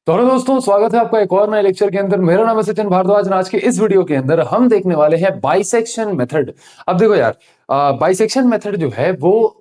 तो हेलो दोस्तों, स्वागत है आपका एक और नए लेक्चर के अंदर। मेरा नाम है सचिन भारद्वाज और आज के इस वीडियो के अंदर हम देखने वाले हैं बाइसेक्शन मेथड। अब देखो यार, बाइसेक्शन मेथड जो है वो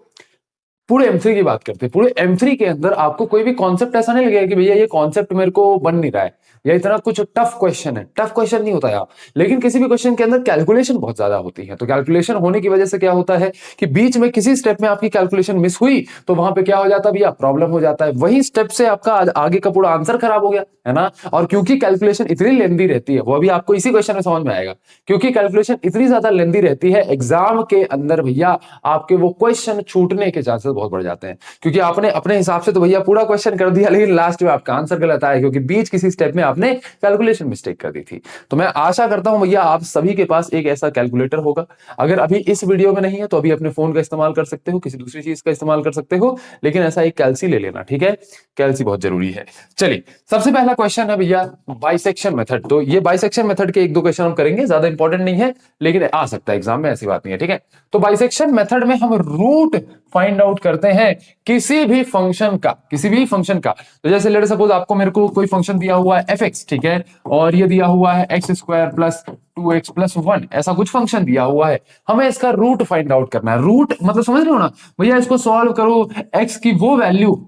पूरे M3 की बात करते हैं। पूरे M3 के अंदर आपको कोई भी कॉन्सेप्ट ऐसा नहीं लगेगा कि भैया ये कॉन्सेप्ट मेरे को बन नहीं रहा है या इतना कुछ टफ क्वेश्चन है। टफ क्वेश्चन नहीं होता यार, लेकिन किसी भी क्वेश्चन के अंदर कैलकुलेशन बहुत ज्यादा होती है। तो कैलकुलेशन होने की वजह से क्या होता है कि बीच में किसी स्टेप में आपकी कैलकुलेशन मिस हुई तो वहां पे क्या हो जाता है भैया, प्रॉब्लम हो जाता है। वही स्टेप से आपका आगे का पूरा आंसर खराब हो गया है ना। और क्योंकि कैलकुलेशन इतनी लेंदी रहती है, वो अभी आपको इसी क्वेश्चन में समझ में आएगा। क्योंकि कैलकुलेशन इतनी ज्यादा लेंदी रहती है एग्जाम के अंदर भैया, आपके वो क्वेश्चन छूटने के चांसेस बहुत बढ़ जाते हैं। क्योंकि आपने अपने हिसाब से तो भैया पूरा क्वेश्चन कर दिया, लेकिन लास्ट में आपका आंसर गलत आया क्योंकि बीच किसी स्टेप में आपने कैलकुलेशन मिस्टेक कर दी थी। तो मैं आशा करता हूं भैया आप सभी के पास एक ऐसा कैलकुलेटर होगा। अगर अभी इस वीडियो में नहीं है तो अभी अपने फोन का इस्तेमाल कर सकते हो, किसी दूसरी चीज का इस्तेमाल कर सकते हो, लेकिन ऐसा एक कैलसी ले लेना, ठीक है। कैलसी बहुत जरूरी है। चलिए, सबसे पहला क्वेश्चन है भैया बाइसेक्शन मेथड। तो ये बाइसेक्शन मेथड के एक दो क्वेश्चन हम करेंगे, ज्यादा इंपॉर्टेंट नहीं है लेकिन आ सकता है एग्जाम में, ऐसी बात नहीं है, ठीक है। तो बाइसेक्शन मेथड में हम रूट फाइंड आउट करते हैं किसी भी फंक्शन का, किसी भी फंक्शन का। तो जैसे लेट सपोज आपको मेरे को कोई फंक्शन दिया हुआ है fx, ठीक है, और ये दिया हुआ है x स्क्वायर प्लस 2x+1, ऐसा कुछ फंक्शन दिया हुआ है। हमें इसका रूट फाइंड आउट करना है। रूट मतलब समझ रहे हो ना भैया, इसको सॉल्व करो, x की वो वैल्यू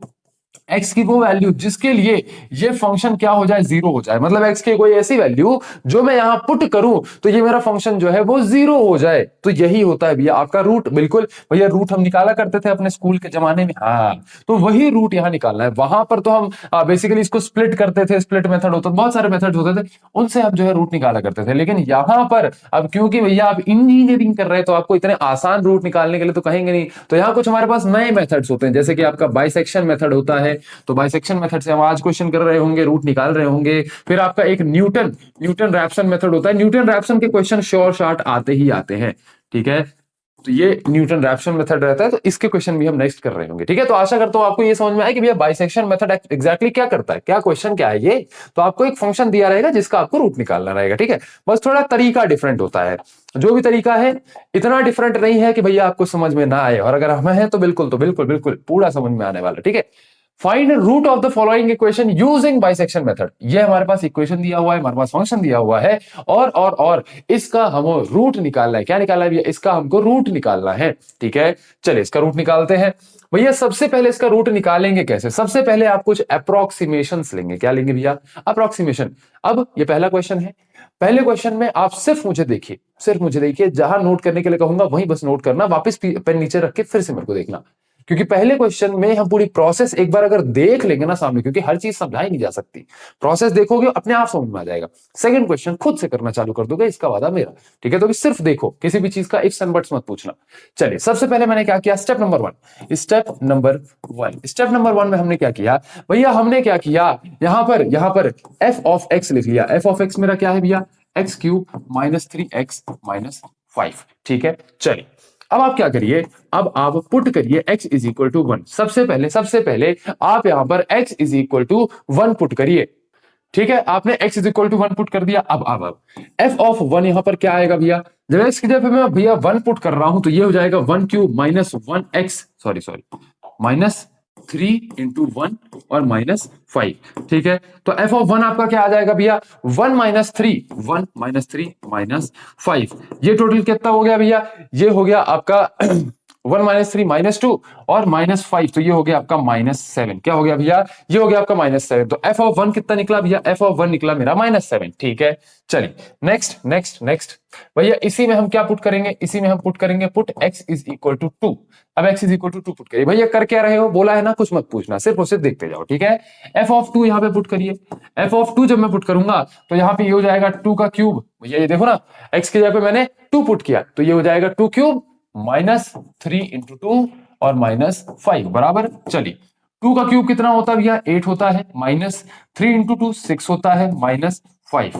जिसके लिए ये फंक्शन क्या हो जाए, जीरो हो जाए। मतलब x की कोई ऐसी वैल्यू जो मैं यहां पुट करूं तो ये मेरा फंक्शन जो है वो जीरो हो जाए। तो यही होता है भैया आपका रूट। बिल्कुल भैया, रूट हम निकाला करते थे अपने स्कूल के जमाने में, हाँ, तो वही रूट यहां निकालना है। वहां पर तो हम बेसिकली इसको स्प्लिट करते थे, स्प्लिट मेथड होता, बहुत सारे मेथड होते थे, उनसे हम जो है रूट निकाला करते थे। लेकिन यहां पर अब क्योंकि भैया आप इंजीनियरिंग कर रहे हैं तो आपको इतने आसान रूट निकालने के लिए तो कहेंगे नहीं, तो यहां कुछ हमारे पास नए मेथड्स होते हैं, जैसे कि आपका बाइसेक्शन मेथड होता है। तो बाइसेक्शन मेथड से हम आज क्वेश्चन कर रहे होंगे, रूट निकाल रहे होंगे। फिर आपका एक न्यूटन न्यूटन रैप्सन मेथड होता है। न्यूटन रैप्सन के क्वेश्चन श्योर शॉर्ट आते ही आते हैं, ठीक है। तो ये न्यूटन रैप्सन मेथड रहता है, तो इसके क्वेश्चन भी हम नेक्स्ट कर रहे होंगे, ठीक है। तो आशा करता हूं आपको ये समझ में आया कि भैया बाइसेक्शन मेथड एग्जैक्टली क्या करता है, क्या क्वेश्चन क्या है ये। तो आपको एक फंक्शन दिया रहेगा जिसका आपको रूट निकालना रहेगा, ठीक है। बस थोड़ा तरीका डिफरेंट होता है, जो भी तरीका है इतना डिफरेंट नहीं है कि भैया आपको समझ में ना आए, और अगर हमें है तो बिल्कुल तो बिल्कुल बिल्कुल पूरा समझ में आने वाला, ठीक है। Find root of the following equation using bisection method. ये हमारे पास इक्वेशन दिया हुआ है, हमारे पास फंक्शन दिया हुआ है, और इसका हम रूट निकालना है। क्या निकालना है भैया, इसका हमको रूट निकालना है, ठीक है। चलिए इसका रूट निकालते हैं भैया। सबसे पहले इसका रूट निकालेंगे कैसे, सबसे पहले आप कुछ अप्रोक्सीमेशंस लेंगे। क्या लेंगे भैया, अप्रोक्सीमेशन। अब ये पहला क्वेश्चन है, पहले क्वेश्चन में आप सिर्फ मुझे देखिए, सिर्फ मुझे देखिए, जहां नोट करने के लिए कहूंगा वहीं बस नोट करना, वापस पेन नीचे रख के फिर से मेरे को देखना। क्योंकि पहले क्वेश्चन में हम पूरी प्रोसेस एक बार अगर देख लेंगे ना सामने, क्योंकि हर चीज समझाई नहीं जा सकती, प्रोसेस देखोगे अपने आप समझ में आ जाएगा। सेकंड क्वेश्चन खुद से करना चालू कर दोगे, इसका वादा मेरा, ठीक है। तो अभी सिर्फ देखो, किसी भी चीज का इफ्स एंड बट्स मत पूछना। चलिए सबसे पहले मैंने क्या किया, step number one, step number one में हमने क्या किया भैया, हमने क्या किया, यहां पर एफ ऑफ एक्स लिख लिया। एफ ऑफ एक्स मेरा क्या है भैया, x³ -3x-5, ठीक है। चलिए अब आप क्या करिए, अब आप पुट करिए x इज इक्वल टू 1। सबसे पहले आप यहां पर x is equal to 1 put करिए, ठीक है। आपने x is equal to 1 put कर दिया। अब f ऑफ 1 यहां पर क्या आएगा भैया, जब x की जगह मैं भैया 1 पुट कर रहा हूं तो ये हो जाएगा 1³ -1x, सॉरी -3 × 1 और -5, ठीक है। तो f ऑफ 1 आपका क्या आ जाएगा भैया, 1 -3 -5। ये टोटल कितना हो गया भैया, ये हो गया आपका 1 -3 -2 और -5, तो ये हो गया आपका -7। क्या हो गया भैया, ये हो गया आपका -7। तो f ऑफ 1 कितना निकला भैया, f ऑफ 1 निकला मेरा -7, ठीक है। चलिए नेक्स्ट भैया, इसी में हम क्या पुट करेंगे, इसी में हम पुट करेंगे put x is equal to 2। अब x is equal to 2 put करिए भैया। कर क्या रहे हो, बोला है ना, कुछ मत पूछना, सिर्फ और सिर्फ देखते जाओ, ठीक है। f ऑफ 2 यहाँ पे पुट करिए। f ऑफ 2 जब मैं पुट करूंगा तो यहाँ पे ये हो जाएगा 2 का क्यूब भैया। ये देखो ना, x की जगह पे मैंने 2 पुट किया तो ये हो जाएगा 2³ -3 × 2 और -5 बराबर। चलिए 2 का क्यूब कितना होता है भैया, 8 होता है, -3 × 2 6 होता है, -5।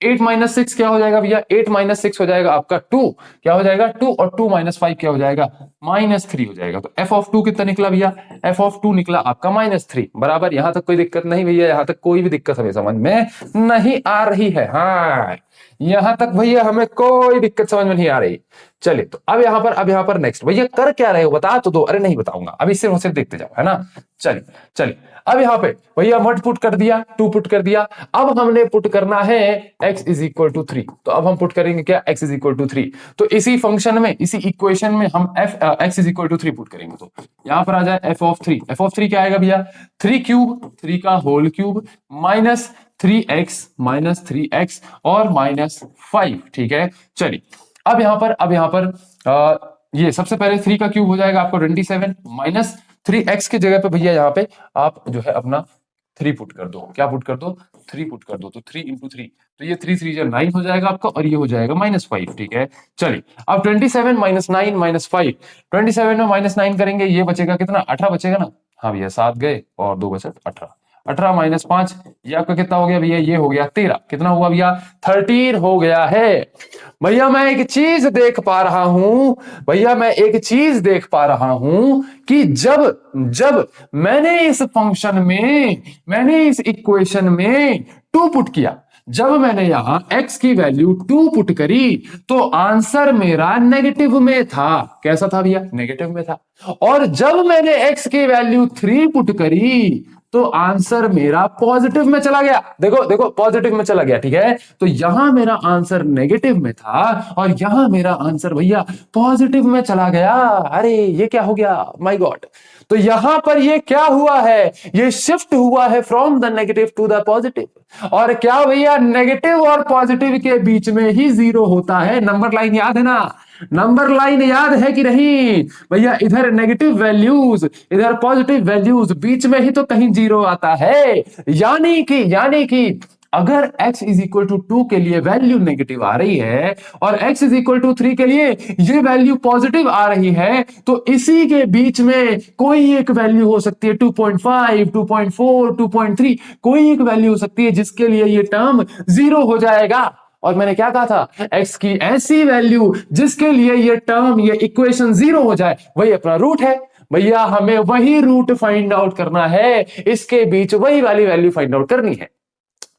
8 -6 क्या हो जाएगा भैया, 8 -6 हो जाएगा आपका 2, क्या हो जाएगा 2, और 2 -5 क्या हो जाएगा -3 हो जाएगा। तो एफ ऑफ 2 कितना निकला भैया, एफ ऑफ 2 निकला आपका -3 बराबर। यहां तक कोई दिक्कत नहीं भैया, यहां तक कोई भी दिक्कत हमें समझ में नहीं आ रही है। हाँ यहां तक भैया हमें कोई दिक्कत समझ में नहीं आ रही। चलिए तो अब यहाँ पर नेक्स्ट भैया कर क्या रहे हो बता तो दो। अरे नहीं बताऊंगा अभी, सिर्फ देखते जाओ है ना। चलिए चलिए अब यहाँ पे भैया मट पुट कर दिया, 2 पुट कर दिया। अब हमने पुट करना है x इज इक्वल टू 3। तो अब हम पुट करेंगे क्या, x इज इक्वल टू 3। तो इसी फंक्शन में, इसी इक्वेशन में हम x is equal to 3 put करेंगे। तो यहां पर आ जाए f ऑफ 3। f ऑफ 3 क्या आएगा भैया, 3 क्यूब, 3 का होल क्यूब माइनस 3x और -5। ठीक है चलिए अब यहाँ पर ये सबसे पहले 3 का क्यूब हो जाएगा आपको 27 माइनस 3x के जगह पे भैया यहाँ पे आप जो है अपना 3 पुट कर दो। क्या पुट कर दो, 3 पुट कर दो। तो 3 इंटू 3, तो ये 3 3 9 हो जाएगा आपका, और ये हो जाएगा -5। ठीक है चलिए अब 27 माइनस 9 माइनस 5, 27 में -9 करेंगे, ये बचेगा कितना, 18 बचेगा ना। हाँ भैया 7 गए और 2 बचे 18, 18 माइनस 5 ये आपका कितना हो गया भैया, ये हो गया 13। कितना हुआ भैया, 13 हो गया है। भैया मैं एक चीज देख पा रहा हूं, भैया मैं एक चीज देख पा रहा हूं कि जब मैंने इस फंक्शन में, मैंने इस इक्वेशन में 2 पुट किया, जब मैंने यहां x की वैल्यू 2 पुट करी तो आंसर मेरा नेगेटिव में था। कैसा था भैया, नेगेटिव में था। और जब मैंने x की वैल्यू 3 पुट करी तो आंसर मेरा पॉजिटिव में चला गया। देखो देखो पॉजिटिव में चला गया। ठीक है तो यहां मेरा आंसर नेगेटिव में था और यहां मेरा आंसर भैया पॉजिटिव में चला गया। अरे ये क्या हो गया, माय गॉड। तो यहां पर ये क्या हुआ है, ये शिफ्ट हुआ है from the negative to the positive. और क्या भैया, नेगेटिव और पॉजिटिव के बीच में ही 0 होता है। नंबर लाइन याद है ना, नंबर लाइन याद है कि नहीं भैया। इधर नेगेटिव वैल्यूज, इधर पॉजिटिव वैल्यूज, बीच में ही तो कहीं 0 आता है। यानी कि अगर x इज इक्वल टू 2 के लिए वैल्यू नेगेटिव आ रही है और x इज इक्वल टू 3 के लिए ये वैल्यू पॉजिटिव आ रही है, तो इसी के बीच में कोई एक वैल्यू हो सकती है 2.5, 2.4, 2.3, कोई एक वैल्यू हो सकती है जिसके लिए ये टर्म 0 हो जाएगा। और मैंने क्या कहा था, x की ऐसी वैल्यू जिसके लिए ये टर्म, ये इक्वेशन 0 हो जाए, वही अपना रूट है। भैया हमें वही रूट फाइंड आउट करना है, इसके बीच वही वाली वैल्यू फाइंड आउट करनी है।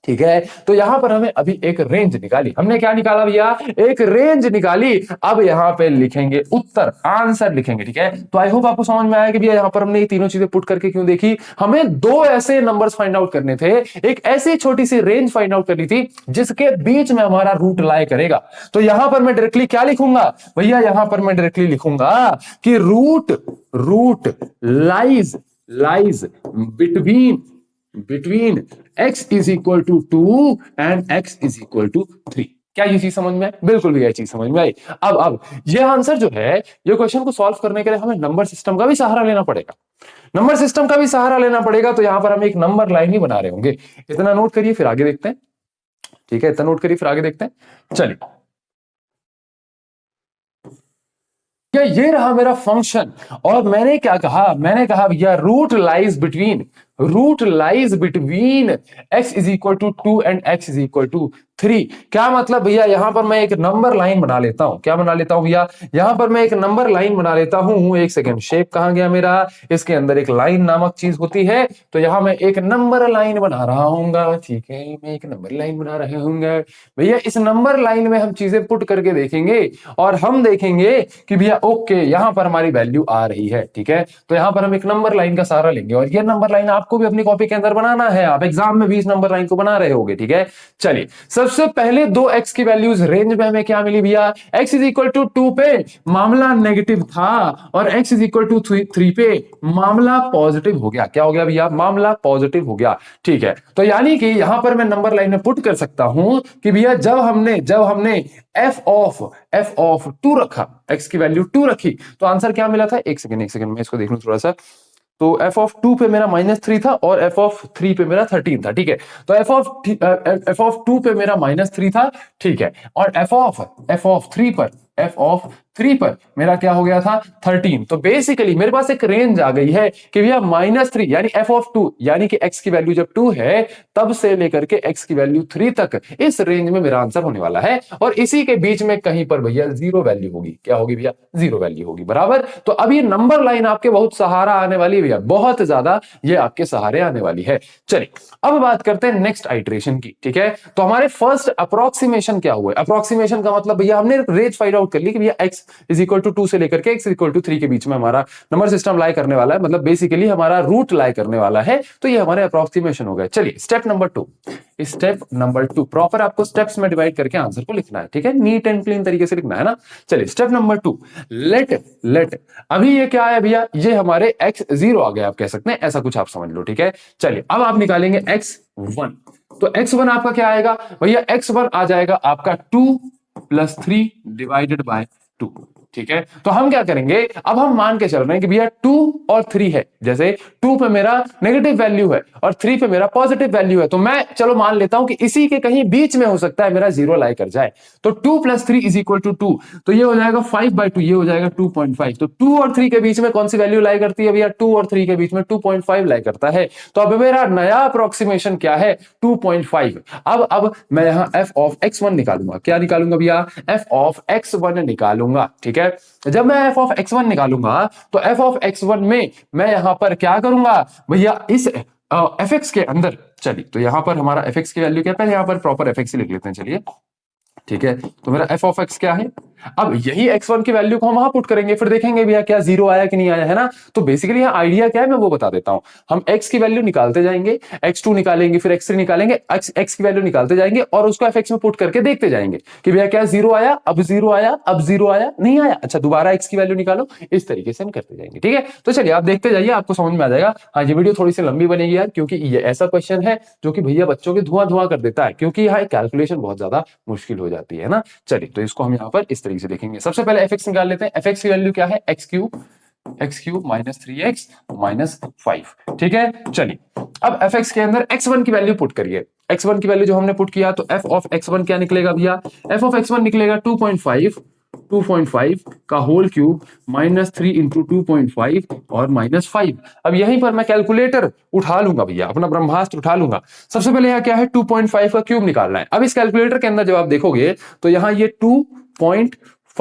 ठीक है तो यहां पर हमें अभी एक रेंज निकाली। हमने क्या निकाला भैया, एक रेंज निकाली। अब यहां पे लिखेंगे उत्तर, आंसर लिखेंगे। ठीक है तो आई होप आपको समझ में आया कि भैया यहां पर हमने ये तीनों चीजें पुट करके क्यों देखी। हमें 2 ऐसे नंबर्स फाइंड आउट करने थे, एक ऐसी छोटी सी रेंज फाइंड आउट करनी थी जिसके बीच में हमारा रूट लाई करेगा। तो यहां पर मैं डायरेक्टली क्या लिखूंगा भैया, यहां पर मैं डायरेक्टली लिखूंगा कि root lies between x is equal to 2 and x is equal to 3। क्या ये चीज समझ में आई? बिल्कुल भी ये चीज समझ में आई। अब ये आंसर जो है, ये क्वेश्चन को सॉल्व करने के लिए हमें नंबर सिस्टम का भी सहारा लेना पड़ेगा। नंबर सिस्टम का भी सहारा लेना पड़ेगा। तो यहां पर हम एक नंबर लाइन ही बना रहे होंगे। इतना नोट करिए फिर आगे देखते हैं। ठीक है इतना नोट करिए फिर आगे देखते हैं। चलिए क्या ये रहा मेरा फंक्शन, और मैंने क्या कहा, मैंने कहा भैया root lies between x is equal to 2 and x is equal to 3। क्या मतलब भैया, यहां पर मैं एक नंबर लाइन बना लेता हूं। क्या बना लेता हूं भैया, यहां पर मैं एक नंबर लाइन बना लेता हूं। एक सेकंड, शेप कहां गया मेरा, इसके अंदर एक लाइन नामक चीज होती है। तो यहां मैं एक नंबर लाइन बना रहा हूंगा। ठीक है मैं एक नंबर लाइन बना रहे होंगे भैया। इस नंबर लाइन में हम चीजें पुट करके देखेंगे और हम देखेंगे कि भैया ओके यहां पर हमारी वैल्यू आ रही है। ठीक है तो यहां पर हम एक नंबर लाइन का सहारा लेंगे, और ये नंबर लाइन आपको भी अपनी कॉपी के अंदर बनाना है। आप एग्जाम में भी इस नंबर लाइन को बना रहे होगे। ठीक है चलिए सबसे पहले 2x की वैल्यूज रेंज में हमें क्या मिली भैया, x इज इक्वल टू 2 पे मामला नेगेटिव था और x इज इक्वल टू 3 पे मामला पॉजिटिव हो गया। क्या हो गया भैया, मामला पॉजिटिव हो गया। ठीक है तो यानी कि यहां पर मैं नंबर लाइन में पुट कर सकता हूं कि भैया जब हमने f ऑफ 2 रखा, x की वैल्यू 2 रखी, तो आंसर क्या मिला था। एक सेकंड मैं इसको देख लूं थोड़ा सा। तो f ऑफ 2 पे मेरा -3 था और f ऑफ 3 पे मेरा 13 था। ठीक है तो f ऑफ 2 पे मेरा -3 था। ठीक है और f ऑफ 3 पर एफ ऑफ 3 पर मेरा क्या हो गया था 13। तो बेसिकली मेरे पास एक रेंज आ गई है कि भैया -3 यानी एफ ऑफ 2 यानी कि x की वैल्यू जब 2 है तब से लेकर के x की वैल्यू 3 तक इस रेंज में मेरा आंसर होने वाला है, और इसी के बीच में कहीं पर भैया जीरो वैल्यू होगी। क्या होगी भैया? जीरो वैल्यू होगी, बराबर। तो अब ये नंबर लाइन आपके बहुत सहारा आने वाली है भैया, बहुत ज्यादा ये आपके सहारे आने वाली है। चलिए अब बात करते हैं नेक्स्ट आइटरेशन की, ठीक है। तो हमारे फर्स्ट अप्रोक्सीमेशन क्या हुआ? अप्रोक्सीमेशन का मतलब भैया हमने रेंज फाइंड आउट कर ली कि भैया x इज इक्वल टू 2 से लेकर के x इज इक्वल टू 3 के बीच में हमारा नंबर सिस्टम लाई करने वाला है, मतलब बेसिकली हमारा रूट लाई करने वाला है। तो ये हमारे अप्रोक्सीमेशन हो गए। चलिए step number 2, step number 2 proper आपको स्टेप्स में डिवाइड करके आंसर को लिखना है, ठीक है, नीट एंड क्लीन तरीके से लिखना है ना। चलिए स्टेप नंबर 2, लेट अभी ये क्या है भैया? ये हमारे x0 आ गया, आप कह सकते हैं, ऐसा कुछ आप समझ लो, ठीक है। चलिए अब आप निकालेंगे x1, तो x1 आपका क्या आएगा भैया? x1 आ जाएगा आपका 2 + 3 डिवाइडेड बाय 2, ठीक है। तो हम क्या करेंगे, अब हम मान के चल रहे हैं कि भैया 2 और 3 है, जैसे 2 पे मेरा नेगेटिव वैल्यू है और 3 पे मेरा पॉजिटिव वैल्यू है, तो मैं चलो मान लेता हूं कि इसी के कहीं बीच में हो सकता है मेरा जीरो लाई कर जाए। तो 2 + 3 = 2, तो ये हो जाएगा 5/2, ये हो जाएगा 2.5। तो 2 और 3 के बीच में कौन सी वैल्यू लाई करती है भैया? 2 और 3 के बीच में 2.5 लाई करता है। तो अब मेरा नया अप्रोक्सीमेशन क्या है? 2.5। अब मैं यहां f ऑफ x1 निकालूंगा। क्या निकालूंगा भैया? f ऑफ x1 निकालूंगा, ठीक है। जब मैं f ऑफ x1 निकालूंगा तो f ऑफ x1 में मैं यहां पर क्या करूंगा भैया? इस fx के अंदर, चलिए तो यहां पर हमारा fx की वैल्यू क्या है? पहले यहां पर प्रॉपर fx ही लिख लेते हैं, चलिए, ठीक है। तो मेरा f ऑफ x क्या है? अब यही x1 की वैल्यू को हम वहां पुट करेंगे, फिर देखेंगे भैया क्या जीरो आया कि नहीं आया, है ना। तो बेसिकली यहाँ आइडिया क्या है मैं वो बता देता हूं। हम x की वैल्यू निकालते जाएंगे, x2 निकालेंगे, फिर x3 निकालेंगे, x की वैल्यू निकालते जाएंगे और उसको fx में पुट करके देखते जाएंगे कि भैया क्या जीरो आया, अब जीरो आया, अब जीरो आया, नहीं आया, अच्छा दोबारा x की वैल्यू निकालो। इस तरीके से हम करते जाएंगे, ठीक है। तो चलिए आप देखते जाइए, आपको समझ में आ जाएगा। हाँ, ये वीडियो थोड़ी सी लंबी बनेगी यार, क्योंकि ये ऐसा क्वेश्चन है जो कि भैया बच्चों के धुआं कर देता है, क्योंकि यहाँ कैलकुलेशन बहुत ज्यादा मुश्किल हो जाती है ना। चलिए तो इसको हम यहाँ पर इस तरीके से देखेंगे। सबसे पहले fx निकाल लेते हैं। fx की वैल्यू क्या है? x क्यूब -3x - 5, ठीक है। चलिए अब fx के अंदर x1 की वैल्यू पुट करिए। x1 की वैल्यू जो हमने पुट किया तो f ऑफ x1 क्या निकलेगा भैया? f ऑफ x1 निकलेगा 2.5 का होल क्यूब -3 × 2.5 और -5। अब यहीं पर मैं कैलकुलेटर उठा लूंगा भैया, अपना ब्रह्मास्त्र उठा लूंगा। सबसे पहले यहाँ क्या है? 2.5 का क्यूब निकालना है। अब इस कैलकुलेटर के अंदर जब आप देखोगे तो यहाँ ये 2.5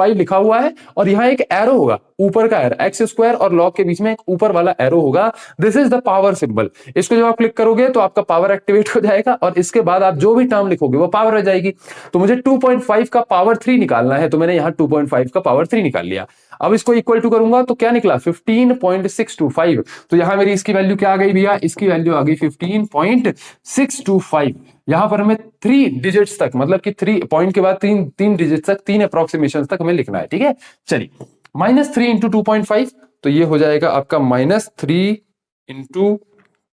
लिखा हुआ है और यहाँ एक एरो होगा, ऊपर का एरो, x² और log के बीच में एक ऊपर वाला एरो होगा। This is the power symbol. इसको जब आप क्लिक करोगे तो आपका पावर एक्टिवेट हो जाएगा और इसके बाद आप जो भी टर्म लिखोगे वो पावर हो जाएगी। तो मुझे 2.5 का पावर 3 निकालना है, तो मैंने यहाँ 2.5 का पावर 3 निकाल लिया। अब इसको इक्वल टू करूंगा तो क्या निकला? 15.625। तो यहां मेरी इसकी वैल्यू क्या आ गई भैया? इसकी वैल्यू आ गई 15.625। यहां पर हमें 3 डिजिट्स तक, मतलब कि 3 पॉइंट के बाद 3 डिजिट्स तक, 3 अप्रोक्सीमेशन तक हमें लिखना है, ठीक है। चलिए -3 × 2.5, तो ये हो जाएगा आपका -3 ×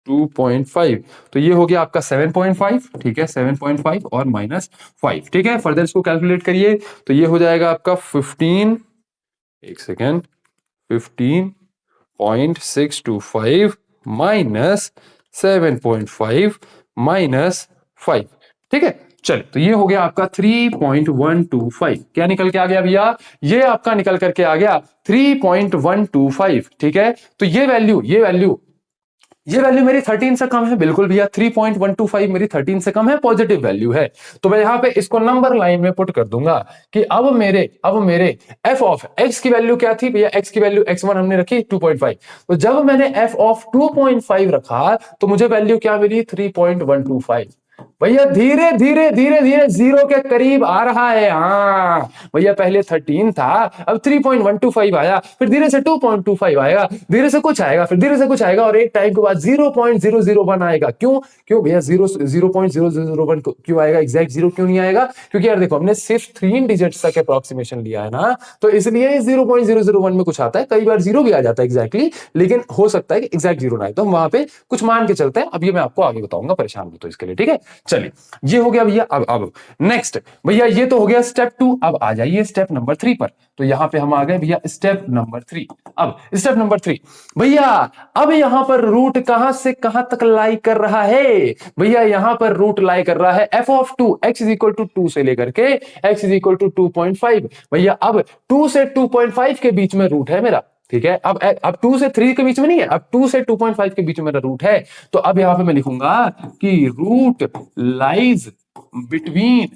2.5, तो ये हो गया आपका 7.5, ठीक है, 7.5 और -5, ठीक है। फर्दर इसको कैलकुलेट करिए तो ये हो जाएगा आपका 15, एक सेकेंड, 15.625 -7.5 -5, ठीक है। चलिए तो ये हो गया आपका 3.125। क्या निकल के आ गया भैया? ये आपका निकल करके आ गया 3.125, ठीक है। तो ये वैल्यू मेरी 13 से कम है, बिल्कुल भैया, 3.125 मेरी 13 से कम है, पॉजिटिव वैल्यू है। तो मैं यहां पे इसको नंबर लाइन में पुट कर दूंगा कि अब मेरे f ऑफ x की वैल्यू क्या थी भैया? x की वैल्यू x1 हमने रखी 2.5, तो जब मैंने f ऑफ 2.5 रखा तो मुझे वैल्यू क्या मिली? 3.125। भैया धीरे धीरे जीरो के करीब आ रहा है। हाँ भैया, पहले 13 था, अब 3.125 आया, फिर धीरे से 2.25 आएगा, धीरे से कुछ आएगा, फिर धीरे से कुछ आएगा और एक टाइम के बाद 0.001 आएगा। क्यों भैया 0.001 क्यों आएगा? एग्जैक्ट जीरो क्यों नहीं आएगा? क्योंकि यार देखो, हमने सिर्फ 3 डिजिट्स तक अप्रोक्सीमेशन लिया है ना, तो इसलिए 0.001 में कुछ आता है। कई बार जीरो भी आ जाता है एग्जैक्टली, लेकिन हो सकता है कि एग्जैक्ट जीरो ना आए, तो हम वहां पे कुछ मान के चलते हैं। अब ये मैं आपको आगे बताऊंगा, परेशान मत हो इसके लिए, ठीक है। चलिए ये हो गया भैया। अब नेक्स्ट भैया ये तो हो गया स्टेप 2। अब आ जाइए स्टेप नंबर 3 पर। तो यहां पे हम आ गए भैया स्टेप नंबर 3। अब स्टेप नंबर 3 भैया, अब यहां पर रूट कहां से कहां तक लाई कर रहा है भैया? यहां पर रूट लाई कर रहा है F of 2 x is equal to 2 से लेकर के एक्स इज इक्वल टू 2.5 भैया। अब 2 से 2.5 के बीच में रूट है मेरा, ठीक है। अब 2 से 3 के बीच में नहीं है, अब 2 से 2.5 के बीच में मेरा रूट है। तो अब यहां पे मैं लिखूंगा कि root lies between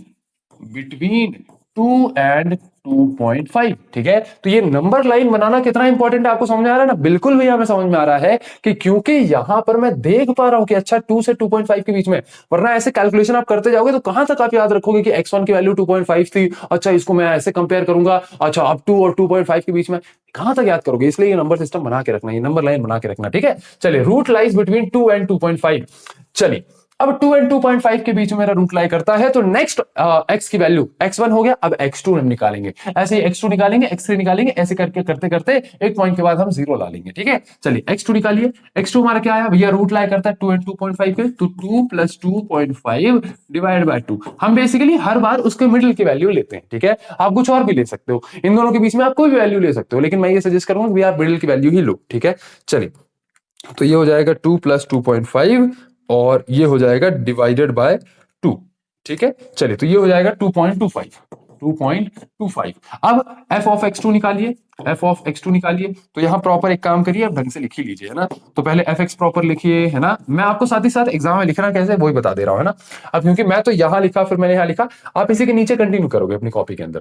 between 2 and 2.5, ठीक है। तो ये नंबर लाइन बनाना कितना इंपॉर्टेंट है आपको समझ में आ रहा है ना? बिल्कुल भैया हमें समझ में आ रहा है कि क्योंकि यहां पर मैं देख पा रहा हूं कि अच्छा 2 से 2.5 के बीच में, वरना ऐसे कैलकुलेशन आप करते जाओगे तो कहां तक आप याद रखोगे कि x1 की वैल्यू 2.5 थी, अच्छा इसको मैं ऐसे कंपेयर करूंगा, अच्छा अब 2 और 2.5 के बीच में, कहां तक याद करोगे? इसलिए ये नंबर सिस्टम बना के रखना, ये नंबर लाइन बना के रखना, ठीक है। चलिए रूट लाइज बिटवीन 2 एंड 2.5। चलिए अब 2 एंड 2.5 के बीच में मेरा रूट लाई करता है, तो नेक्स्ट x की वैल्यू x1 हो गया, अब x2 हम निकालेंगे, ऐसे ही x2 निकालेंगे, x3 निकालेंगे, ऐसे करके करते करते एक पॉइंट के बाद हम 0 ला लेंगे, ठीक है। चलिए x2 निकालिए। x2 हमारा क्या आया भैया? रूट लाई करता है 2 एंड 2.5 के, तो 2 प्लस 2.5 डिवाइड बाय 2। हम बेसिकली हर बार उसके मिडिल की वैल्यू लेते हैं, ठीक है। आप कुछ और भी ले सकते हो, इन दोनों के बीच में आप कोई भी वैल्यू ले सकते हो, लेकिन मैं ये सजेस्ट करूंगा कि आप मिडिल की वैल्यू ही लो, ठीक है। चलिए तो ये हो जाएगा 2 प्लस 2.5 और ये हो जाएगा डिवाइडेड बाय 2, ठीक है। चलिए तो ये हो जाएगा 2.25। 2.25। अब f ऑफ x2 निकालिए, f ऑफ x2 निकालिए। तो यहां प्रॉपर एक काम करिए, अब ढंग से लिख ही लीजिए, है ना। तो पहले fx प्रॉपर लिखिए, है ना। मैं आपको साथ ही साथ एग्जाम में लिखना कैसे वही बता दे रहा हूं, है ना। अब क्योंकि मैं तो यहां लिखा फिर मैंने यहां लिखा, आप इसी के नीचे कंटिन्यू करोगे अपनी कॉपी के अंदर।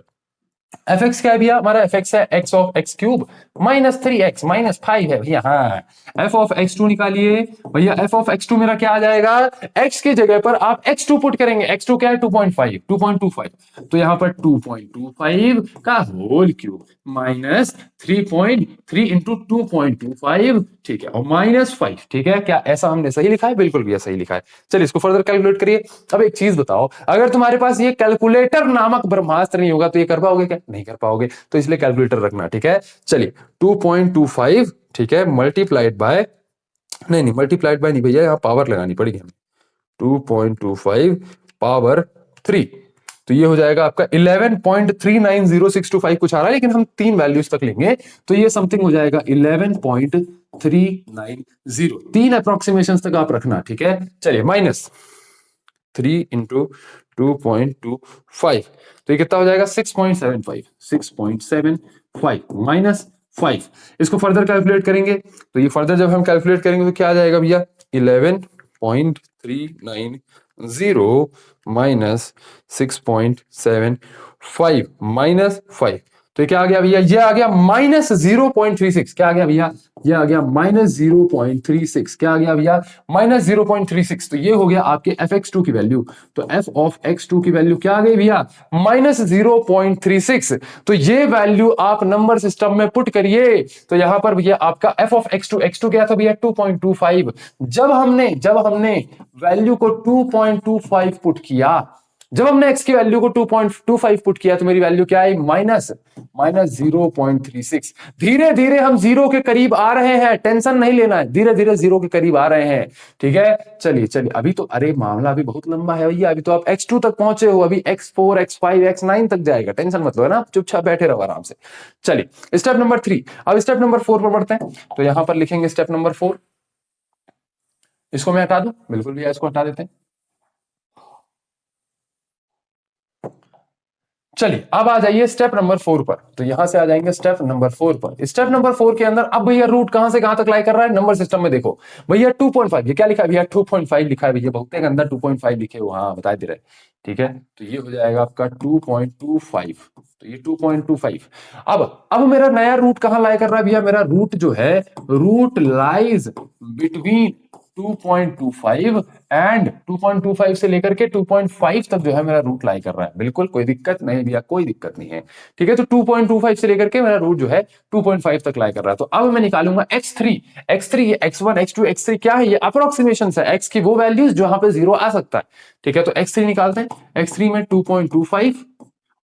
एफ एक्स क्या है भैया? हमारा एफ एक्स है x of x cube minus 3x minus 5 है भैया। हाँ एफ ऑफ एक्स टू निकालिए भैया। एफ ऑफ एक्स टू मेरा क्या आ जाएगा? x की जगह पर आप x2 पुट करेंगे। x2 क्या है? 2.5, 2.25। तो यहां पर 2.25 का होल क्यूब माइनस 3.3 इंटू 2.25, ठीक है, और माइनस 5, ठीक है। क्या ऐसा हमने सही लिखा है? बिल्कुल भैया सही लिखा है। चलिए इसको फर्दर कैलकुलेट करिए। अब एक चीज बताओ, अगर तुम्हारे पास ये कैलकुलेटर नामक ब्रह्मास्त्र नहीं होगा तो ये कर पाओगे क्या? नहीं कर पाओगे, तो इसलिए कैलकुलेटर रखना, ठीक है। चलिए 2.25, ठीक है, मल्टीप्लाइड बाय, नहीं मल्टीप्लाइड बाय नहीं भैया, यहां पावर लगानी पड़ेगी हमें। 2.25 पावर 3, तो ये हो जाएगा आपका 11.390625 कुछ आ रहा है, लेकिन हम 3 वैल्यूज तक लेंगे तो ये समथिंग हो जाएगा 11.390। 3 अप्रोक्सीमेशन तक आप रखना, ठीक है। चलिए माइनस 3 इंटू 2.25, तो ये कितना हो जाएगा? 6.75, 6.75 माइनस 5। इसको फर्दर कैलकुलेट करेंगे, तो ये फर्दर जब हम कैलकुलेट करेंगे तो क्या आ जाएगा भैया? 11.390 माइनस 6.75 माइनस 5, तो क्या आ गया भैया? ये आ गया माइनस 0.36। क्या आ गया भैया? ये आ गया माइनस 0.36। क्या आ गया भैया? माइनस 0.36। तो ये हो गया आपके एफ एक्स टू की वैल्यू। तो एफ ऑफ एक्स टू की वैल्यू क्या आ गई भैया? माइनस 0.36। तो ये वैल्यू आप नंबर सिस्टम में पुट करिए, तो यहां पर भैया आपका एफ ऑफ एक्स टू क्या था भैया? 2.25। जब हमने वैल्यू को 2.25 पुट किया, जब हमने x की वैल्यू को 2.25 पुट किया, तो मेरी वैल्यू क्या आई? माइनस 0.36। धीरे धीरे हम जीरो के करीब आ रहे हैं, टेंशन नहीं लेना है, धीरे धीरे जीरो के करीब आ रहे हैं, ठीक है। चलिए अभी तो अरे मामला अभी बहुत लंबा है भैया, अभी तो आप x2 तक पहुंचे हो, अभी x4 x5 x9 तक जाएगा, टेंशन मत लो, है ना। चुपचाप बैठे रहो आराम से। चलिए स्टेप नंबर 3। अब स्टेप नंबर 4 पर बढ़ते हैं। तो यहां पर लिखेंगे स्टेप नंबर 4। इसको मैं हटा दूं? बिल्कुल भैया इसको हटा देते हैं। चलिए अब आ जाइए स्टेप नंबर 4 पर। तो यहां से आ जाएंगे स्टेप नंबर 4 पर। स्टेप नंबर 4 के अंदर अब भैया रूट कहां से कहां तक लाई कर रहा है? नंबर सिस्टम में देखो भैया 2.5, ये क्या लिखा है भैया? 2.5 लिखा है भैया, बहुत एक अंदर 2.5 लिखे हो, हाँ बता दे रहे, ठीक है। तो ये हो जाएगा आपका 2.25। तो ये 2.25। अब मेरा नया रूट कहां लाई कर रहा है भैया? मेरा रूट जो है, रूट लाइज बिटवीन 2.25 एंड 2.25 से लेकर के 2.5 तक जो है मेरा रूट लाई कर रहा है। बिल्कुल कोई दिक्कत नहीं भैया, कोई दिक्कत नहीं है, ठीक है। तो 2.25 से लेकर के मेरा रूट जो है 2.5 तक लाई कर रहा है। तो अब मैं निकालूंगा x3, ये x1 x2 x3 क्या है? ये अप्रोक्सीमेशन है, x की वो वैल्यूज जहां पे जीरो आ सकता है, ठीक है। तो x3 निकालते हैं। x3 में 2.25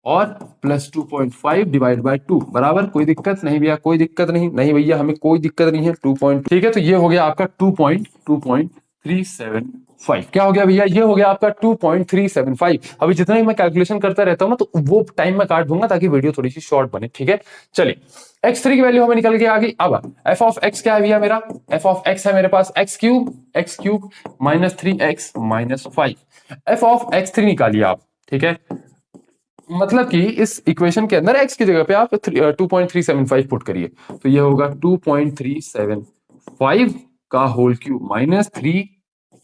और प्लस 2.5 डिवाइड बाय 2 बराबर, कोई दिक्कत नहीं भैया, कोई दिक्कत नहीं, नहीं भैया हमें कोई दिक्कत नहीं है, 2. ठीक है। तो ये हो गया आपका 2.25। 2.375 क्या हो गया भैया, ये हो गया आपका 2.375। अभी जितना भी मैं कैलकुलेशन करता रहता हूँ ना, तो वो टाइम में काट दूंगा ताकि वीडियो थोड़ी सी शॉर्ट बने, ठीक है। चलिए, x3 की वैल्यू हमें निकल के आ गई। अब f ऑफ x क्या है भैया, मेरा f ऑफ x है मेरे पास x cube minus 3x minus 5। f of x3 निकालिए आप, ठीक है। मतलब कि इस इक्वेशन के अंदर x की जगह पे आप 2.375 पुट करिए, तो ये होगा 2.375 का होल क्यूब माइनस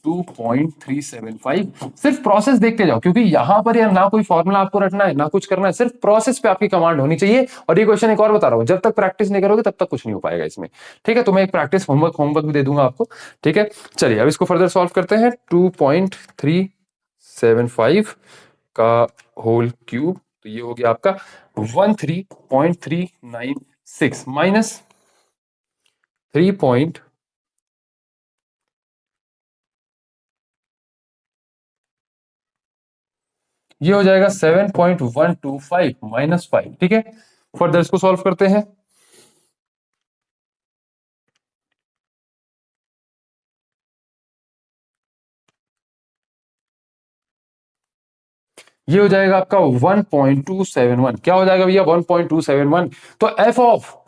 2.375। सिर्फ प्रोसेस देखते जाओ, क्योंकि यहां पर यार ना कोई फॉर्मूला आपको रटना है ना कुछ करना है, सिर्फ प्रोसेस पे आपकी कमांड होनी चाहिए। और ये क्वेश्चन एक और बता रहा हूं, जब तक प्रैक्टिस नहीं करोगे तब तक कुछ नहीं हो पाएगा इसमें, ठीक है। तो मैं एक प्रैक्टिस होमवर्क भी दे दूंगा आपको, ठीक है। चलिए अब इसको फर्दर सॉल्व करते हैं। 2.375 का होल क्यूब, तो ये हो गया आपका 13.396 माइनस 3. ये हो जाएगा 7.125 माइनस 5, ठीक है। फर्दर इसको सॉल्व करते हैं। ये हो जाएगा आपका 1.271। क्या हो जाएगा भैया, 1.271। तो एफ ऑफ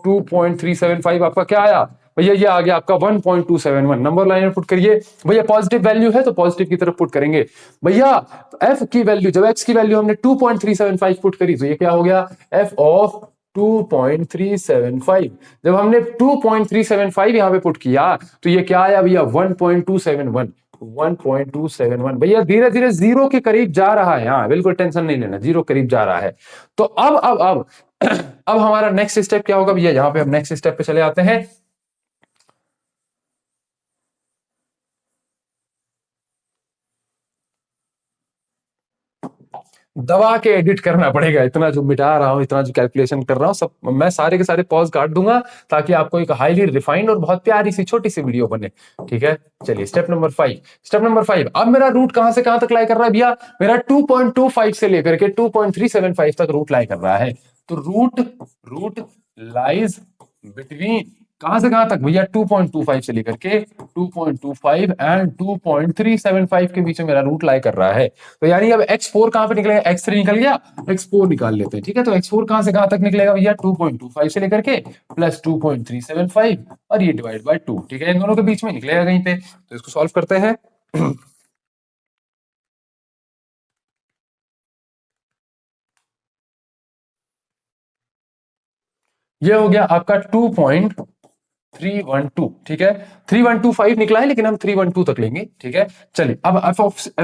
2.375 आपका क्या आया भैया, ये आ गया आपका 1.271। नंबर लाइन में पुट करिए भैया, पॉजिटिव वैल्यू है तो पॉजिटिव की तरफ पुट करेंगे भैया। एफ की वैल्यू, जब एक्स की वैल्यू हमने 2.375 पुट करी, तो ये क्या हो गया, एफ ऑफ 2.375। जब हमने 2.375 यहां पे पुट किया, तो ये क्या आया भैया, 1.271। 1.271 भैया, धीरे धीरे जीरो के करीब जा रहा है। हाँ बिल्कुल टेंशन नहीं लेना, जीरो करीब जा रहा है। तो अब अब हमारा नेक्स्ट स्टेप क्या होगा भैया, यहां पे हम नेक्स्ट स्टेप पे चले आते हैं। दबा के एडिट करना पड़ेगा, इतना जो मिटा रहा हूं, इतना जो कैलकुलेशन कर रहा हूं, सब मैं सारे के सारे पॉज काट दूंगा, ताकि आपको एक हाईली रिफाइंड और बहुत प्यारी सी छोटी सी वीडियो बने, ठीक है। चलिए स्टेप नंबर 5। अब मेरा रूट कहां से कहां तक लाई कर रहा है भैया, मेरा 2.25 से लेकर के 2.375 तक रूट लाई कर रहा है। तो रूट रूट लाइज बिटवीन कहां से कहां तक भैया, 2.25 से लेकर के 2.25 एंड 2.375 के बीच में मेरा रूट लाई कर रहा है। तो यानी अब x4 कहां पे निकलेगा, x3 निकल गया, x4 निकाल लेते हैं, ठीक है। तो x4 कहां से कहां तक निकलेगा भैया, 2.25 से लेकर के प्लस 2.375 और ये डिवाइड बाय 2, ठीक है। इन दोनों के बीच में निकलेगा कहीं पे, तो इसको सॉल्व करते हैं। ये हो गया आपका 2.312, ठीक है। 3125 निकला है, लेकिन हम 312 तक लेंगे, ठीक है। चलिए अब एफ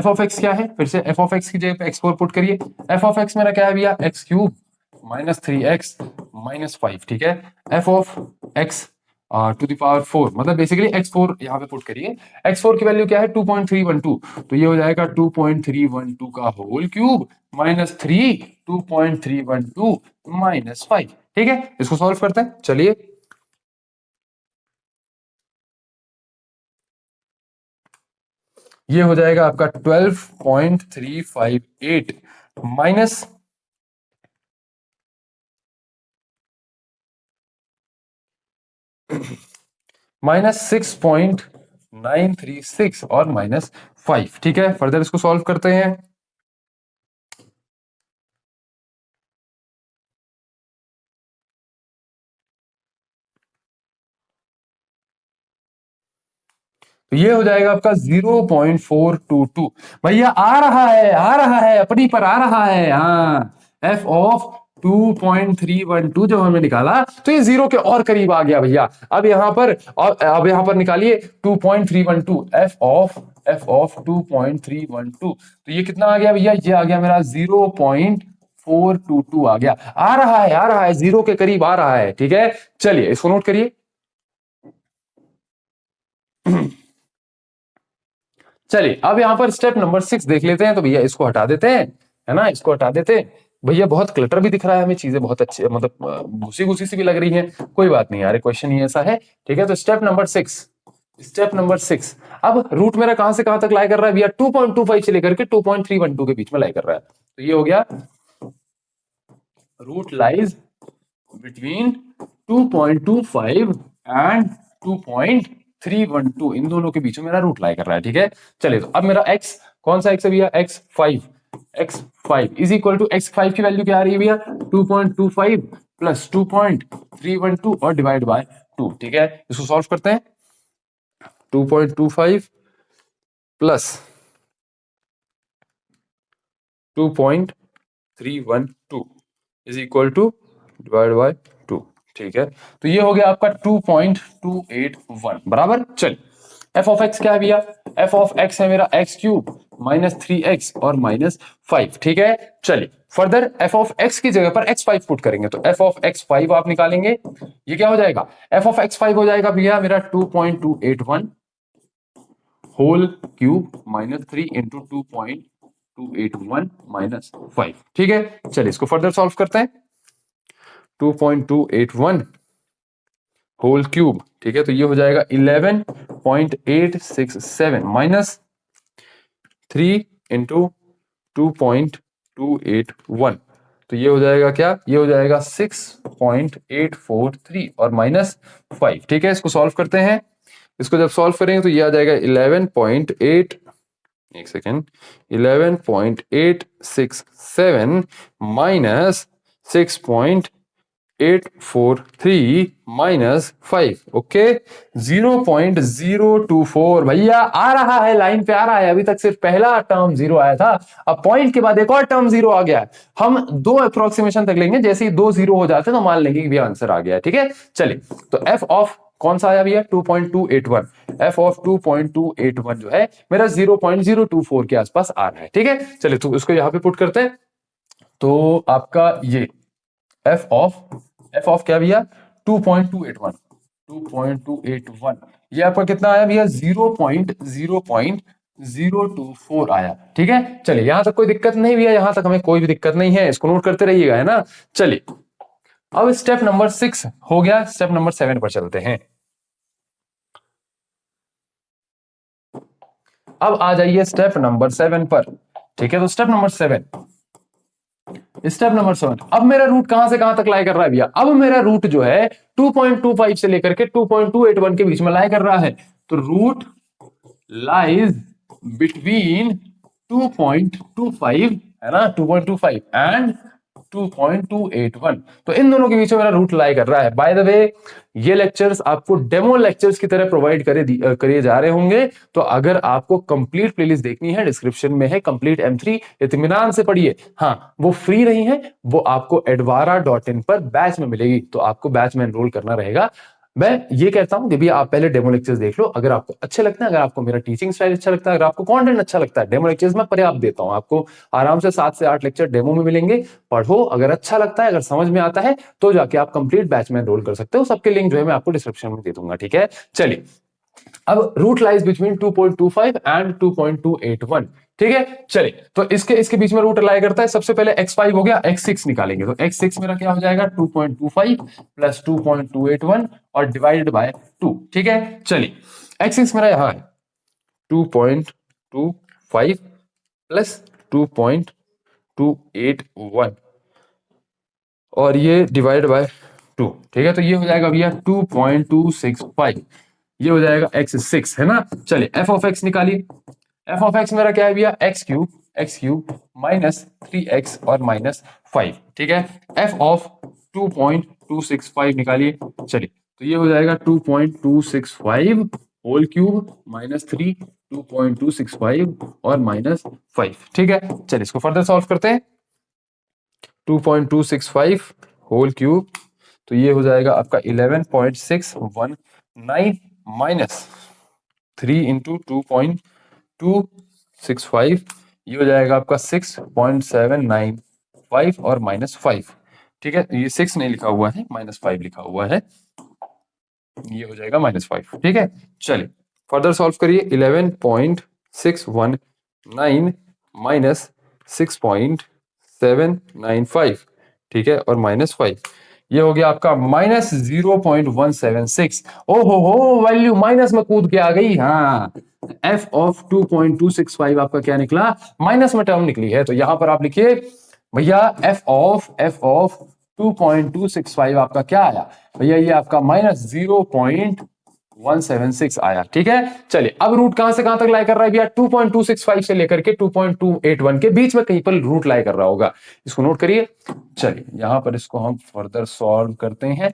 ऑफ एक्स क्या है, फिर से एफ ऑफ एक्स की जगह पे x4 पुट करिए। एफ ऑफ एक्स मेरा क्या है भैया, x cube minus 3x minus 5, ठीक है। F of x to the power 4, मतलब बेसिकली x4 यहाँ पे पुट करिए। x4 की वैल्यू क्या है, 2.312, तो ये हो जाएगा 2.312 का होल क्यूब माइनस 3, 2.312 माइनस 5, ठीक है। इसको सॉल्व करते हैं, चलिए। ये हो जाएगा आपका 12.358 माइनस माइनस 6.936 और माइनस 5, ठीक है। फर्दर इसको सॉल्व करते हैं। तो ये हो जाएगा आपका 0.422 भैया, आ रहा है अपनी पर आ रहा है। हाँ, एफ ऑफ 2.312 जब हमने निकाला, तो ये जीरो के और करीब आ गया भैया। अब यहां पर निकालिए 2.312 एफ ऑफ 2.312, तो ये कितना आ गया भैया, ये आ गया मेरा 0.422 आ गया। आ रहा है जीरो के करीब आ रहा है, ठीक है। चलिए इसको नोट करिए। चलिए अब यहां पर स्टेप नंबर 6 देख लेते हैं। तो भैया इसको हटा देते हैं, है ना, इसको हटा देते हैं। भैया बहुत क्लटर भी दिख रहा है हमें, चीजें बहुत अच्छी, मतलब घुसी घुसी सी भी लग रही हैं। कोई बात नहीं यार, क्वेश्चन ही ऐसा है, ठीक है। तो स्टेप नंबर 6। अब रूट मेरा कहां से कहां तक लाई कर रहा है भैया, 2.25 से लेकर के 2.312 के बीच में लाई कर रहा है। तो ये हो गया रूट लाइज बिटवीन 2.25 एंड 2.312, इन दोनों के बीच में मेरा रूट लाई कर रहा है। ठीक है, चलिए तो अब मेरा x कौन सा x है भैया, x5 is equal to x5 की वैल्यू क्या आ रही है भैया, 2.25 प्लस 2.312 और डिवाइड बाय 2। ठीक है, इसको सॉल्व करते हैं। 2.25 plus 2.312 is equal to divide by 2। ठीक है, तो ये हो गया आपका 2.281 बराबर। चल f ऑफ x क्या है भैया, f ऑफ x है मेरा x क्यूब माइनस 3x और माइनस 5। ठीक है, चलिए फर्दर f ऑफ x की जगह पर x5 पुट करेंगे, तो f ऑफ x5 आप निकालेंगे, ये क्या हो जाएगा, f ऑफ x5 हो जाएगा भैया मेरा 2.281 whole cube minus 3 into 2.281 minus 5। ठीक है, चलिए इसको फर्दर सॉल्व करते हैं। 2.281 होल क्यूब, ठीक है, तो ये हो जाएगा 11.867 माइनस 3 इंटू 2.281, तो ये हो जाएगा क्या, ये हो जाएगा 6.843 और माइनस 5। ठीक है, इसको सॉल्व करते हैं। इसको जब सॉल्व करेंगे तो ये आ जाएगा 11.8, एक सेकेंड, 11.867 माइनस 6.843 माइनस 5, ओके 0.024 भैया आ रहा है, लाइन पे आ रहा है। अभी तक सिर्फ पहला टर्म जीरो आया था, अब पॉइंट के बाद एक और टर्म जीरो आ गया है। हम दो अप्रोक्सीमेशन तक लेंगे, जैसे ही दो जीरो हो जाते हैं तो मान लेंगे कि भैया आंसर आ गया है। ठीक है, चलिए तो एफ ऑफ कौन सा आया भैया 2.281, एफ ऑफ 2.281 जो है मेरा 0.024 के आसपास आ रहा है। ठीक है, चलिए तो उसको यहां पे पुट करते हैं, तो आपका ये एफ ऑफ क्या भैया 2.281 ये आपका कितना आया भैया 0.024 आया। ठीक है, चलिए यहां तक कोई दिक्कत नहीं भैया, यहां तक हमें कोई भी दिक्कत नहीं है, इसको नोट करते रहिएगा, है ना। चलिए अब स्टेप नंबर 6 हो गया, स्टेप नंबर 7 पर चलते हैं। अब आ जाइए स्टेप नंबर 7 पर। ठीक है, तो स्टेप नंबर 7, अब मेरा रूट कहां से कहां तक लाई कर रहा है भैया, अब मेरा रूट जो है 2.25 से लेकर के 2.281 के बीच में लाई कर रहा है, तो रूट लाइज बिटवीन 2.25 है ना, 2.25 एंड 2.281, तो इन दोनों के बीच में मेरा रूट लाई कर रहा है। बाय द वे ये लेक्चर्स आपको डेमो लेक्चर्स की तरह प्रोवाइड करे जा रहे होंगे, तो अगर आपको कंप्लीट प्लेलिस्ट देखनी है डिस्क्रिप्शन में है कंप्लीट M3, इत्मीनान से पढ़िए। हाँ वो फ्री नहीं है, वो आपको advara.in पर बैच में मिलेगी, तो आपको बैच में एनरोल करना रहेगा। मैं ये कहता हूं कि भैया आप पहले डेमो लेक्चर्स देख लो, अगर आपको अच्छे लगते हैं, अगर आपको मेरा टीचिंग स्टाइल अच्छा लगता है, अगर आपको कंटेंट अच्छा लगता है, डेमो लेक्चर्स में पर्याप्त देता हूं आपको, आराम से 7 से 8 लेक्चर डेमो में मिलेंगे, पढ़ो, अगर अच्छा लगता है, अगर समझ में आता है तो जाके आप कंप्लीट बैच में एनरोल कर सकते हो। सबके लिंक जो है मैं आपको डिस्क्रिप्शन में दे दूंगा। ठीक है, चलिए अब रूट लाइज बिटवीन 2.25 एंड 2.281। ठीक है, चलिए तो इसके बीच में रूट लाई करता है। सबसे पहले x5 हो गया, x6 निकालेंगे, तो x6 मेरा क्या हो जाएगा 2.25 प्लस 2.281 और डिवाइडेड बाय 2। ठीक है, चलिए x6 मेरा यहां है 2.25 प्लस 2.281 और ये डिवाइड बाय 2। ठीक है, तो ये हो जाएगा भैया 2.265, ये हो जाएगा x6 है ना। चलिए f ऑफ x निकालिए, f ऑफ x मेरा क्या है भैया x क्यूब माइनस 3x और माइनस 5। ठीक है, f ऑफ 2.265 निकालिए, चलिए तो ये हो जाएगा 2.265 होल क्यूब माइनस 3, 2.265 और माइनस 5। ठीक है, चलिए इसको फर्दर सॉल्व करते हैं। 2.265 होल क्यूब, तो ये हो जाएगा आपका 11.619 माइनस 3 इंटू 2.265, ये हो जाएगा आपका 6.795 और माइनस 5। ठीक है, ये 6 नहीं लिखा हुआ है, माइनस 5 लिखा हुआ है, ये हो जाएगा माइनस 5। ठीक है, चलिए फर्दर सॉल्व करिए। 11.619 माइनस 6.795, ठीक है, और माइनस 5, ये हो गया आपका माइनस 0.176। ओहो वैल्यू माइनस में कूद के आ गई। हाँ, f ऑफ 2.265 आपका क्या निकला, माइनस में टर्म निकली है, तो यहां पर आप लिखिए भैया f ऑफ 2.265 आपका क्या आया भैया, ये आपका माइनस 0.176 176 आया। ठीक है, चलिए अब रूट कहां से कहां तक लाई कर रहा है भैया, 2.265 से लेकर के 2.281 के बीच में कहीं पर रूट लाई कर रहा होगा, इसको नोट करिए। चलिए यहां पर इसको हम फर्दर सॉल्व करते हैं।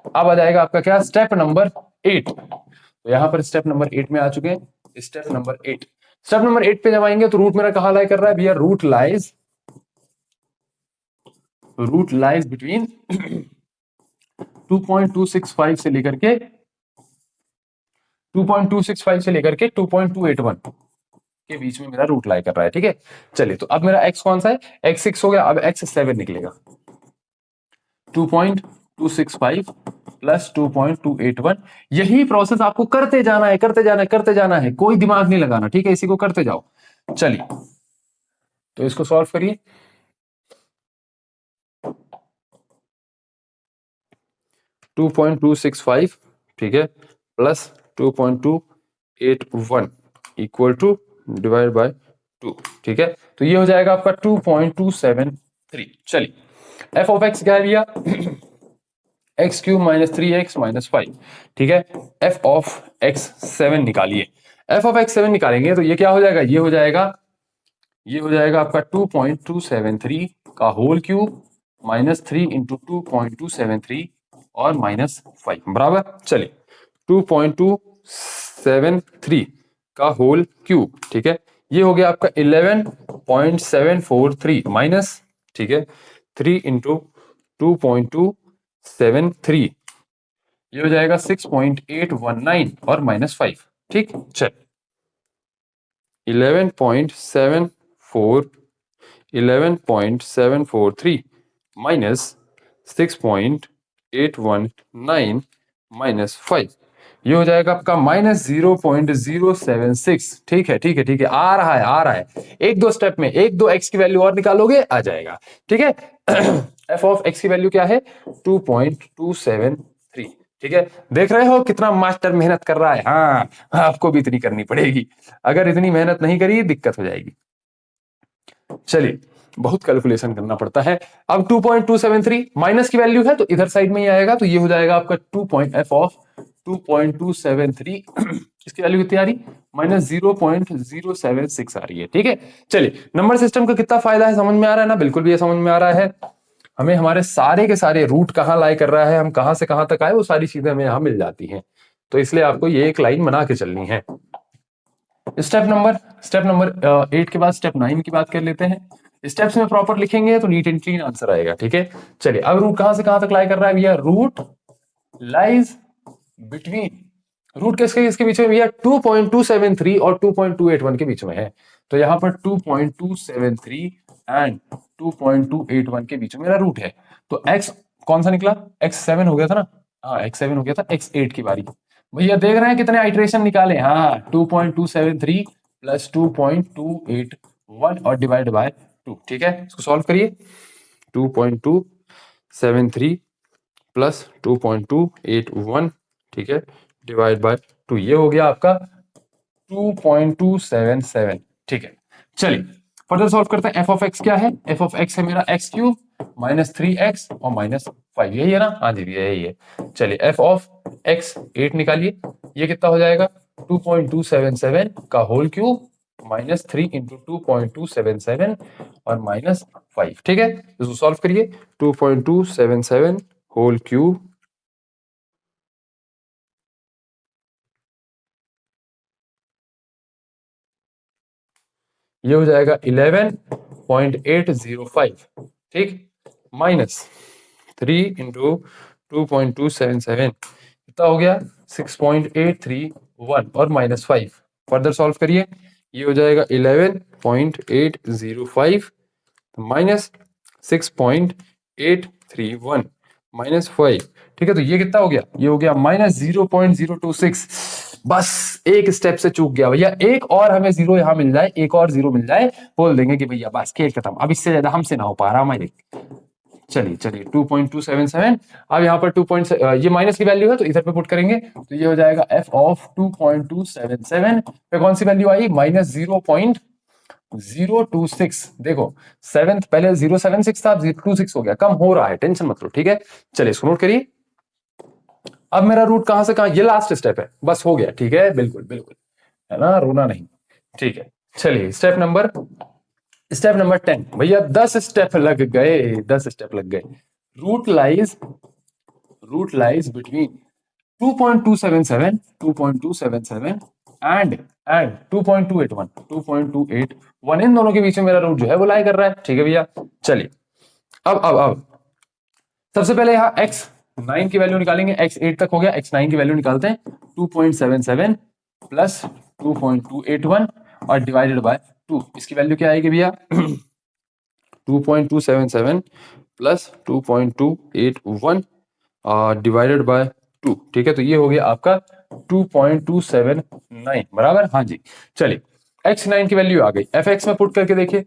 अब आ जाएगा आपका क्या, स्टेप नंबर 8। तो यहां पर स्टेप नंबर 8 में आ चुके हैं। स्टेप नंबर 8, स्टेप नंबर 8 पे जब आएंगे तो रूट मेरा कहां लाई कर रहा है भैया, रूट लाइज बिटवीन 2.265 से लेकर के 2.281 के बीच में मेरा रूट लाई कर रहा है। ठीक है, चलिए तो अब मेरा x कौन सा है, x6 हो गया, अब x7 निकलेगा। 2.265 प्लस 2.281, यही प्रोसेस आपको करते जाना है, करते जाना है, करते जाना है, कोई दिमाग नहीं लगाना। ठीक है, इसी को करते जाओ। चलिए तो इसको सॉल्व करिए। 2.265, ठीक है, plus 2.281 equal to divide by 2। ठीक है, तो ये हो जाएगा आपका 2.273। चलिए एफ ऑफ एक्स क्या है भैया, x cube minus 3x minus 5। ठीक है, एफ ऑफ एक्स 7 निकालिए। एफ ऑफ एक्स 7 निकालेंगे तो ये क्या हो जाएगा, ये हो जाएगा आपका 2.273 का होल क्यूब माइनस 3 इंटू 2.273 और माइनस 5 बराबर। चलिए 2.273 का होल क्यूब, ठीक है, ये हो गया आपका 11.743 माइनस, ठीक है, 3 इंटू 2.273, ये हो जाएगा 6.819 और माइनस 5। ठीक, चल 11.743 माइनस 6.819 माइनस 5, ये हो जाएगा आपका माइनस 0.076। ठीक है, ठीक है, ठीक है, आ रहा है। एक दो स्टेप में एक दो एक्स की वैल्यू और निकालोगे आ जाएगा। ठीक है, एफ ऑफ एक्स की वैल्यू क्या है, 2.273। ठीक है, देख रहे हो कितना मास्टर मेहनत कर रहा है। हाँ, आपको भी इतनी करनी पड़ेगी, अगर इतनी मेहनत नहीं करी दिक्कत हो जाएगी। चलिए बहुत कैलकुलेशन करना पड़ता है। अब 2.273 माइनस की वैल्यू है तो इधर साइड में ही आएगा, तो ये हो जाएगा आपका 2. f ऑफ 2.273 इसकी वैल्यू कितनी आ रही, माइनस 0.076 आ रही है। ठीक है, चलिए नंबर सिस्टम का कितना फायदा है, समझ में आ रहा है ना, बिल्कुल भी ये समझ में आ रहा है। हमें हमारे सारे के सारे रूट कहाँ लाई कर रहा है, हम कहां से कहां तक आए, वो सारी चीजें हमें यहां मिल जाती हैं। तो इसलिए आपको ये एक लाइन बना के चलनी है। स्टेप नंबर 8 के बाद स्टेप 9 की बात कर लेते हैं। स्टेप्स में प्रॉपर लिखेंगे तो नीट एंड क्लीन आंसर आएगा। ठीक है, चलिए अब रूट कहां से कहां तक लाई कर रहा है भैया, रूट लाइज बिटवीन, रूट किसके बीच में भैया, 2.273 और 2.281 के बीच में है। तो यहां पर 2.273 एंड 2.281 के बीच में मेरा रूट है। तो x कौन सा निकला, x7 हो गया था ना, हाँ x7 हो गया था, x8 की बारी। भैया देख रहे हैं कितने आइट्रेशन निकाले, हाँ 2.273 प्लस 2.281 और डिवाइड बाय 2। ठीक है, इसको सॉल्व करिए। 2.273 प्लस 2.281, ठीक है, डिवाइड बाय 2, ये हो गया आपका 2.277। ठीक है, चलिए फर्दर सॉल्व करते हैं। एफ ऑफ एक्स क्या है, एफ ऑफ एक्स है मेरा एक्स क्यूब माइनस 3x और माइनस 5, यही है ना, हाँ जी यही है। चलिए एफ ऑफ एक्स 8 निकालिए, ये कितना हो जाएगा, 2.277 का होल क्यूब माइनस 3 इंटू 2.277 और माइनस 5। ठीक है, इसको सॉल्व करिए। 2.277 होल क्यूब ये हो जाएगा 11.805, ठीक, माइनस 3 इंटू 2.277 कितना हो गया, 6.831 और माइनस 5। फर्दर सॉल्व करिए, ये हो जाएगा 11.805 माइनस 6.831 माइनस 5। ठीक है, तो ये कितना हो गया, ये हो गया माइनस 0.026। बस एक स्टेप से चूक गया भैया, एक और हमें जीरो यहां मिल जाए, एक और जीरो मिल जाए, बोल देंगे कि भैया बस खेल खत्म, अब इससे ज्यादा हमसे ना हो पा रहा हमारे। चलिए 2.277, अब यहाँ पर 2. ये माइनस की वैल्यू है तो इधर पे पुट करेंगे, तो ये हो जाएगा f ऑफ 2.277 पे कौन सी वैल्यू आई, माइनस 0.026। देखो 7 पहले 076 था, अब 026 हो गया, कम हो रहा है, टेंशन मत लो। ठीक है, चलिए इसको नोट करिए। अब मेरा रूट कहां से कहां, ये लास्ट स्टेप है, बस हो गया, ठीक है, बिल्कुल बिल्कुल, है ना, रोना नहीं, ठीक है। चलिए स्टेप नंबर 10 भैया, 10 स्टेप लग गए, 10 स्टेप लग गए। रूट लाइज बिटवीन 2.277 2.277 एंड 2.281 इन दोनों के बीच में मेरा रूट जो है वो लाई कर रहा है, ठीक है भैया। चलिए अब सबसे पहले यहाँ x9 की वैल्यू निकालेंगे, x8 तक हो गया, x9 की वैल्यू निकालते हैं, 2.77 प्लस 2.281 और डिवाइडेड बाय 2, इसकी वैल्यू क्या आएगी भैया 2.277 प्लस 2.281 डिवाइडेड बाय 2, ठीक है, तो ये हो गया आपका 2.279 बराबर, हाँ जी। चलिए x9 की वैल्यू आ गई, fx में पुट करके देखिए,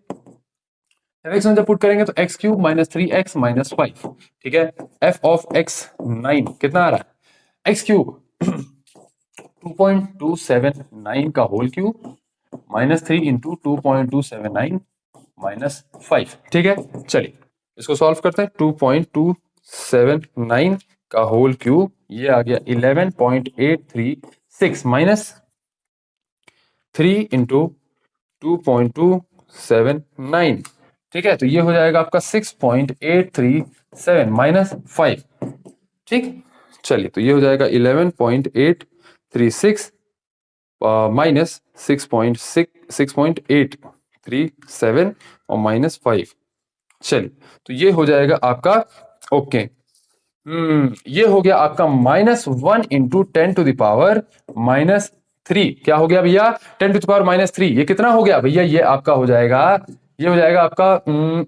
fx में जब पुट करेंगे तो x cube minus 3x minus 5, ठीक है, f ऑफ x9 कितना आ रहा है, x क्यूब 2.279 का whole cube minus 3 into 2.279 minus 5, ठीक है। चलिए इसको सॉल्व करते हैं, 2.279 का होल क्यूब, ये आ गया 11.836 माइनस 3 इंटू 2.279, ठीक है, तो ये हो जाएगा आपका 6.837 माइनस 5, ठीक। चलिए तो ये हो जाएगा 11.836 माइनस 6.837 और माइनस 5। चलिए तो ये हो जाएगा आपका, ओके, ये हो गया आपका -1 इंटू 10 टू द पावर -3, क्या हो गया भैया 10 टू द पावर -3, ये कितना हो गया भैया, ये आपका हो जाएगा, ये हो जाएगा आपका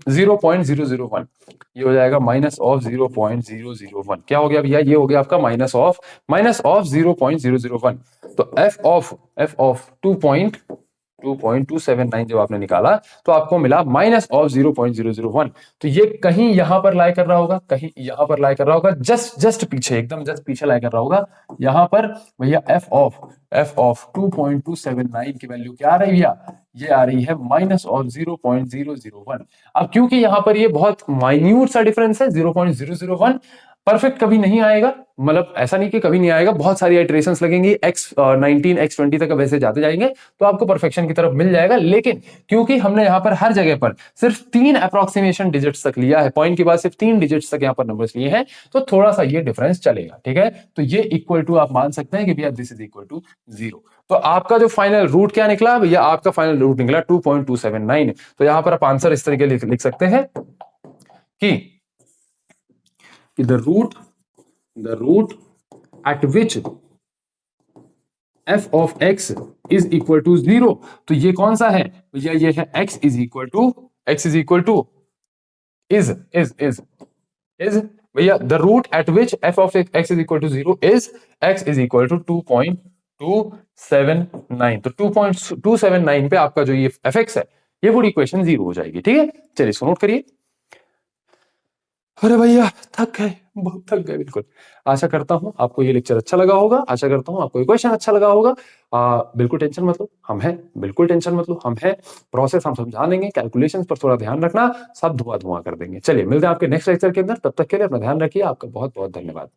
0.001, ये हो जाएगा माइनस ऑफ 0.001, क्या हो गया भैया, ये हो गया आपका माइनस ऑफ 0.001। तो f ऑफ 2.279 जब आपने निकाला तो आपको मिला माइनस ऑफ 0.001, तो ये कहीं यहां पर लाई कर रहा होगा, कहीं यहां पर लाई कर रहा होगा, जस्ट पीछे, एकदम जस्ट पीछे लाई कर रहा होगा यहां पर भैया। f ऑफ 2.279 की वैल्यू क्या आ रही है भैया, ये आ रही है माइनस ऑफ 0.001। अब क्योंकि यहां पर ये बहुत माइन्यूट सा डिफरेंस है 0.001, परफेक्ट कभी नहीं आएगा, मतलब ऐसा नहीं कि कभी नहीं आएगा, बहुत सारी इटरेशंस लगेंगी, x19 x20 तक वैसे जाते जाएंगे तो आपको परफेक्शन की तरफ मिल जाएगा। लेकिन क्योंकि हमने यहाँ पर हर जगह पर सिर्फ 3 अप्रोक्सीमेशन डिजिट्स तक लिया है, पॉइंट के बाद सिर्फ 3 डिजिट्स तक यहाँ पर नंबर्स लिए हैं, तो थोड़ा सा ये डिफरेंस चलेगा, ठीक है। तो ये इक्वल टू आप मान सकते हैं कि भैया दिस इज इक्वल टू 0। तो आपका जो फाइनल रूट क्या निकला भैया, आपका फाइनल रूट निकला 2.279। तो यहां पर आप आंसर इस तरीके लिख सकते हैं कि the root at which f of x is equal to 0, तो ये कौन सा है भैया, ये है x is equal to is भैया, the root at which f of x is equal to 0 is x is equal to 2.279। तो 2.279 पे आपका जो ये fx है, ये पूरी इक्वेशन 0 हो जाएगी, ठीक है। चलिए इसको नोट करिए। अरे भैया थक गए, बहुत थक गए, बिल्कुल। आशा करता हूं आपको ये लेक्चर अच्छा लगा होगा, आशा करता हूं आपको ये क्वेश्चन अच्छा लगा होगा। बिल्कुल टेंशन मत लो, हम हैं, बिल्कुल टेंशन मत लो, हम हैं, प्रोसेस हम समझा देंगे, कैलकुलेशंस पर थोड़ा ध्यान रखना, सब धुआं धुआं कर देंगे। चलिए मिलते हैं आपके नेक्स्ट लेक्चर के अंदर, तब तक के लिए अपना ध्यान रखिए, आपका बहुत बहुत धन्यवाद।